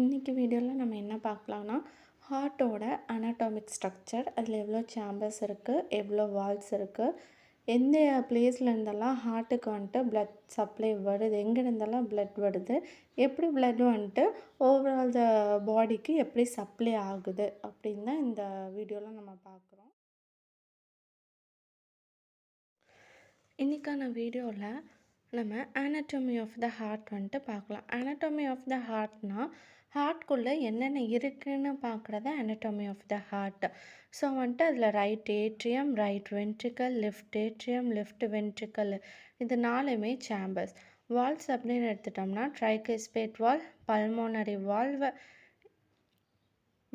இன்றைக்கி வீடியோவில் நம்ம என்ன பார்க்கலான்னா ஹார்ட்டோட அனாட்டாமிக் ஸ்ட்ரக்சர், அதில் எவ்வளோ சேம்பர்ஸ் இருக்குது, எவ்வளோ வால்ஸ் இருக்குது, எந்த பிளேஸ்லேருந்தெல்லாம் ஹார்ட்டுக்கு வந்துட்டு பிளட் சப்ளை வருது, எங்கேருந்தெல்லாம் பிளட் வருது, எப்படி பிளட் வந்துட்டு ஓவரால் த பாடிக்கு எப்படி சப்ளை ஆகுது அப்படின்னு தான் இந்த வீடியோவில் நம்ம பார்க்குறோம். இன்றைக்கான வீடியோவில் நம்ம anatomy ஆஃப் த ஹார்ட் வந்துட்டு பார்க்கலாம். anatomy ஆஃப் த ஹார்ட்னா ஹார்ட்குள்ளே என்னென்ன இருக்குதுன்னு பார்க்குறது anatomy of the heart. So வந்துட்டு அதில் right atrium, right ventricle, left atrium, left ventricle, இது நாலுமே சேம்பர்ஸ். வால்ஸ் அப்படின்னு எடுத்துட்டோம்னா tricuspid valve, pulmonary valve,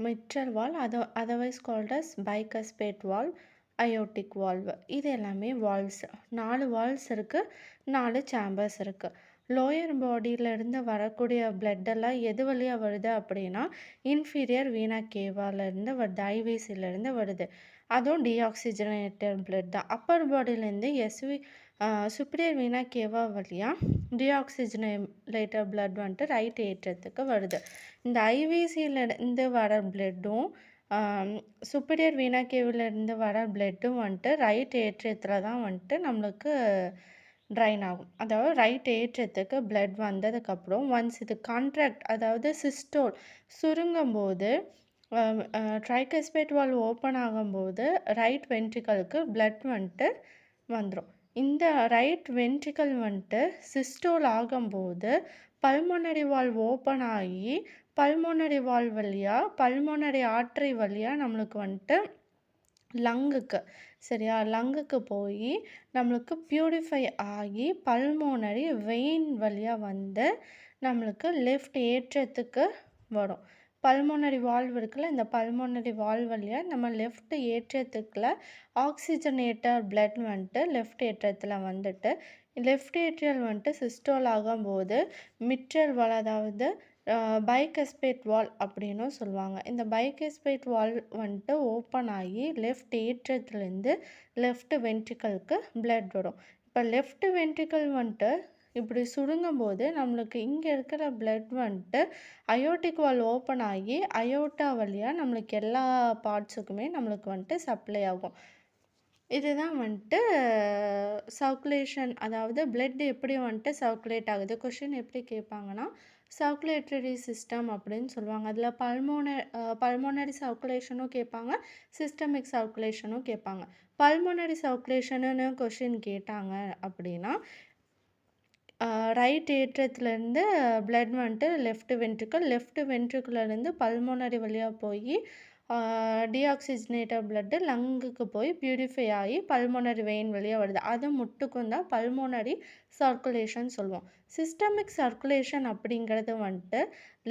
mitral valve, otherwise called as bicuspid valve, aortic valve, இது எல்லாமே வால்ஸ். 4 வால்ஸ் இருக்குது, 4 சேம்பர்ஸ் இருக்குது. லோயர் பாடியிலேருந்து வரக்கூடிய பிளட்டெல்லாம் எது வழியாக வருது அப்படின்னா இன்ஃபீரியர் வீனா கேவாலேருந்து வருது, ஐவிசிலேருந்து வருது. அதுவும் டீஆக்சிஜனேட்டட் பிளட் தான். அப்பர் பாடியிலேருந்து சுப்பீரியர் வீனா கேவா வழியாக டீஆக்சிஜனேட்டட் பிளட் வந்துட்டு ரைட் ஏற்றத்துக்கு வருது. இந்த ஐவிசியிலேருந்து வர பிளட்டும் சுப்பீரியர் வீனா கேவிலேருந்து வர பிளட்டும் வந்துட்டு ரைட் ஏற்றியத்தில் தான் வந்துட்டு நம்மளுக்கு ட்ரைன் ஆகும். அதாவது ரைட் ஏற்றத்துக்கு பிளட் வந்ததுக்கப்புறம் ஒன்ஸ் இது கான்ட்ராக்ட், அதாவது சிஸ்டோல் சுருங்கும் போது ட்ரைகஸ்பேட் வால் ஓப்பன் ஆகும்போது ரைட் வென்ட்ரிக்கலுக்கு பிளட் வந்துட்டு வந்துடும். இந்த ரைட் வென்ட்ரிக்கல் வந்துட்டு சிஸ்டோல் ஆகும்போது பல்மோனரி வால் ஓப்பன் ஆகி பல்மோனரி வால் வழியாக பல்மோனரி ஆர்ட்ரி வழியாக நம்மளுக்கு வந்துட்டு லங்குக்கு, சரியா, லங்குக்கு போய் நம்மளுக்கு பியூரிஃபை ஆகி பல்மோனரி வெயின் வழியாக வந்து நம்மளுக்கு லெஃப்ட் ஏற்றத்துக்கு வரும். பல்மோனரி வால்வ் இருக்குல்ல, இந்த பல்மோனரி வால்வ் வழியாக நம்ம லெஃப்ட் ஏற்றத்துக்குள்ள ஆக்சிஜனேட்டர் பிளட் வந்துட்டு லெஃப்ட் ஏற்றத்தில் வந்துட்டு லெஃப்ட் ஏட்ரியல் வந்துட்டு சிஸ்டோல் ஆகும்போது மிட்ரல் வால், அதாவது பைகஸ்பேட் வால் அப்படின்னும் சொல்லுவாங்க. இந்த பைகஸ்பேட் வால் வந்துட்டு ஓப்பன் ஆகி லெஃப்ட் ஏற்றத்துலேருந்து லெஃப்ட் வென்ட்ரிக்கலுக்கு பிளட் வரும். இப்போ லெஃப்ட் வென்ட்ரிக்கல் வந்துட்டு இப்படி சுருங்கும் போது நம்மளுக்கு இங்கே இருக்கிற பிளட் வந்துட்டு அயோட்டிக் வால் ஓப்பன் ஆகி அயோட்டா வழியாக நம்மளுக்கு எல்லா பார்ட்ஸுக்குமே நம்மளுக்கு வந்துட்டு சப்ளை ஆகும். இதுதான் வந்துட்டு சர்க்குலேஷன், அதாவது பிளட் எப்படி வந்துட்டு சர்க்குலேட் ஆகுது. கொஷின் எப்படி கேட்பாங்கன்னா சர்க்குலேட்டரி சிஸ்டம் அப்படின்னு சொல்லுவாங்க. அதில் பல்மோனரி சர்க்குலேஷனும் கேட்பாங்க, சிஸ்டமிக் சர்க்குலேஷனும் கேட்பாங்க. பல்மோனரி சர்க்குலேஷனுன்னு கொஷின் கேட்டாங்க அப்படின்னா ரைட் ஏற்றத்துலேருந்து பிளட் வந்துட்டு லெஃப்ட் வென்ட்ரிக்குலேருந்து பல்மோனரி வழியாக போய் டீஆக்சிஜனேட்டட் பிளட்டு லங்குக்கு போய் பியூரிஃபை ஆகி பல்மோனரி வெயின் வழியாக வருது. அது முட்டுக்கும் தான் பல்மோனரி சர்க்குலேஷன் சொல்லுவோம். சிஸ்டமிக் சர்க்குலேஷன் அப்படிங்கிறது வந்துட்டு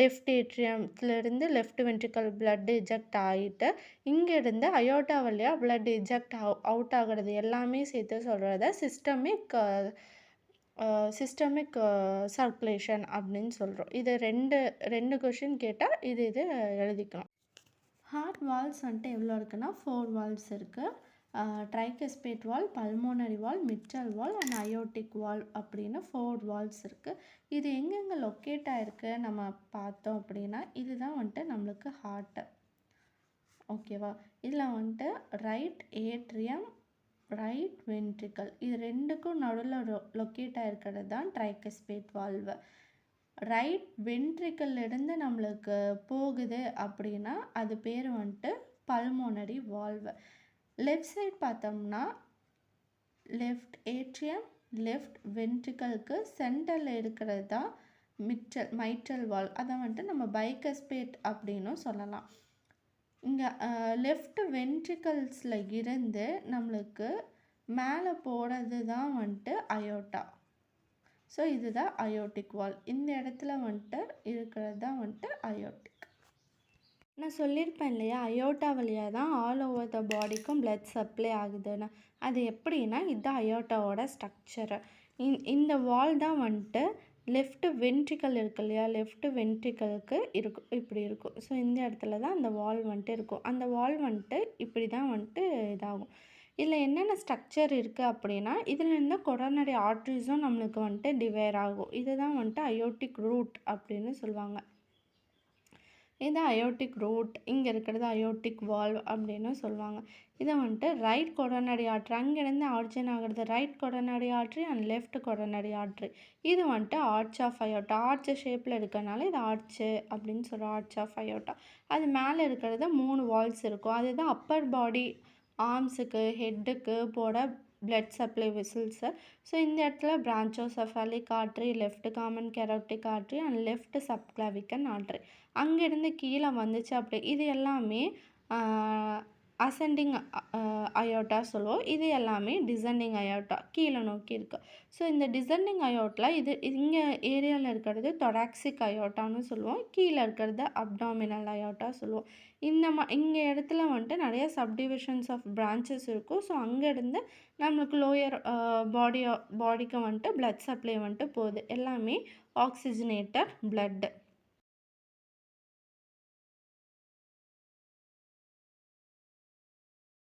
லெஃப்ட் ஏட்ரியத்துலேருந்து லெஃப்ட் வென்ட்ரிக்கல் பிளட் இஜெக்ட் ஆகிட்டு இங்கேருந்து அயோட்டா வழியாக பிளட் இஜெக்ட் அவுட் ஆகிறது எல்லாமே சேர்த்து சொல்கிறத சிஸ்டமிக் சர்க்குலேஷன் அப்படின்னு சொல்கிறோம். இது ரெண்டு கொஷின் கேட்டால் இது எழுதிக்கலாம். ஹார்ட் வால்ஸ் வந்துட்டு எவ்வளோ இருக்குன்னா 4 வால்ஸ் இருக்குது. Tricuspid valve, pulmonary valve, mitral valve and aortic valve அப்படின்னு 4 வால்ஸ் இருக்குது. இது எங்கெங்கே லொக்கேட் ஆகிருக்கு நம்ம பார்த்தோம் அப்படின்னா இதுதான் வந்துட்டு நம்மளுக்கு ஹார்ட்டு, ஓகேவா. இதில் வந்துட்டு ரைட் ஏட்ரியம், ரைட் வென்ட்ரிக்கல், இது ரெண்டுக்கும் நடுவில் லொக்கேட் ஆகிருக்கிறது தான் ட்ரைகஸ்பேட் வால்வு. ரைட் வென்ட்ரிக்கல்லிருந்து நம்மளுக்கு போகுது அப்படின்னா அது பேர் வந்துட்டு பல்மோனரி வால்வு. லெஃப்ட் சைட் பார்த்தோம்னா லெஃப்ட் ஏட்ரியம், லெஃப்ட் வென்ட்ரிக்கலுக்கு சென்டரில் இருக்கிறது தான் மைட்ரல் வால். அதை வந்துட்டு நம்ம பைகஸ்பேட் அப்படின்னும் சொல்லலாம். இங்கே லெஃப்ட் வென்ட்ரிக்கல்ஸில் இருந்து நம்மளுக்கு மேலே போகிறது தான் வந்துட்டு அயோட்டா. ஸோ இதுதான் அயோட்டிக் வால். இந்த இடத்துல வந்துட்டு இருக்கிறது தான் வந்துட்டு அயோட்டிக். நான் சொல்லியிருப்பேன் இல்லையா, அயோட்டா வழியாக தான் ஆல் ஓவர் த பாடிக்கும் பிளட் சப்ளை ஆகுதுன்னு. அது எப்படின்னா இதுதான் அயோட்டாவோட ஸ்ட்ரக்சரு. இந்த வால் தான் வந்துட்டு லெஃப்ட் வென்ட்ரிக்கல் இருக்கு இல்லையா, லெஃப்ட் வென்ட்ரிக்கலுக்கு இருக்கும், இப்படி இருக்கும். ஸோ இந்த இடத்துல தான் அந்த வால் வந்துட்டு இருக்கும். அந்த வால் வந்துட்டு இப்படி தான் வந்துட்டு இதாகும். இதில் என்னென்ன ஸ்ட்ரக்சர் இருக்குது அப்படின்னா இதிலேருந்து கொரோனரி ஆர்ட்ரிஸும் நம்மளுக்கு வந்துட்டு டிவைர் ஆகும். இதுதான் வந்துட்டு அயோட்டிக் ரூட் அப்படின்னு சொல்லுவாங்க. இது அயோர்டிக் ரூட், இங்க இருக்கிறது அயோர்டிக் வால்வ் அப்படின்னு சொல்லுவாங்க. இத வந்துட்டு ரைட் கொரோனரி ஆர்ட்ரி அங்கேருந்து ஆரிஜின் ஆகுறது right coronary artery and left coronary artery. இது வந்துட்டு ஆர்ச் ஆஃப் அயோர்ட்டா. ஆர்ச் ஷேப்பில் இருக்கனால இது ஆர்ச்சு அப்படின்னு சொல்கிறோம். Arch of aorta. அது மேலே இருக்கிறது 3 வால்ஸ் இருக்கும். அதுதான் அப்பர் பாடி ஆர்ம்ஸுக்கு, ஹெட்டுக்கு போட பிளட் சப்ளை வெசல்ஸு. ஸோ இந்த இடத்துல brachiocephalic artery, left common carotid artery and left subclavian artery. அங்கேருந்து கீழே வந்துச்சு அப்படி இது எல்லாமே அசெண்டிங் அயோட்டா சொல்லுவோம். இது எல்லாமே டிசெண்டிங் அயோட்டா கீழே நோக்கி இருக்கு. ஸோ இந்த டிசெண்டிங் அயோட்டில் இது இங்கே ஏரியாவில் இருக்கிறது தொராக்சிக் அயோட்டான்னு சொல்லுவோம். கீழே இருக்கிறது அப்டாமினல் அயோட்டா சொல்லுவோம். இங்கே இடத்துல வந்துட்டு நிறைய சப்டிவிஷன்ஸ் ஆஃப் பிரான்ச்சஸ் இருக்கும். ஸோ அங்கேருந்து நம்மளுக்கு லோயர் பாடிக்கு வந்துட்டு பிளட் சப்ளை வந்துட்டு போகுது. எல்லாமே ஆக்சிஜனேட்டட் பிளட்டு.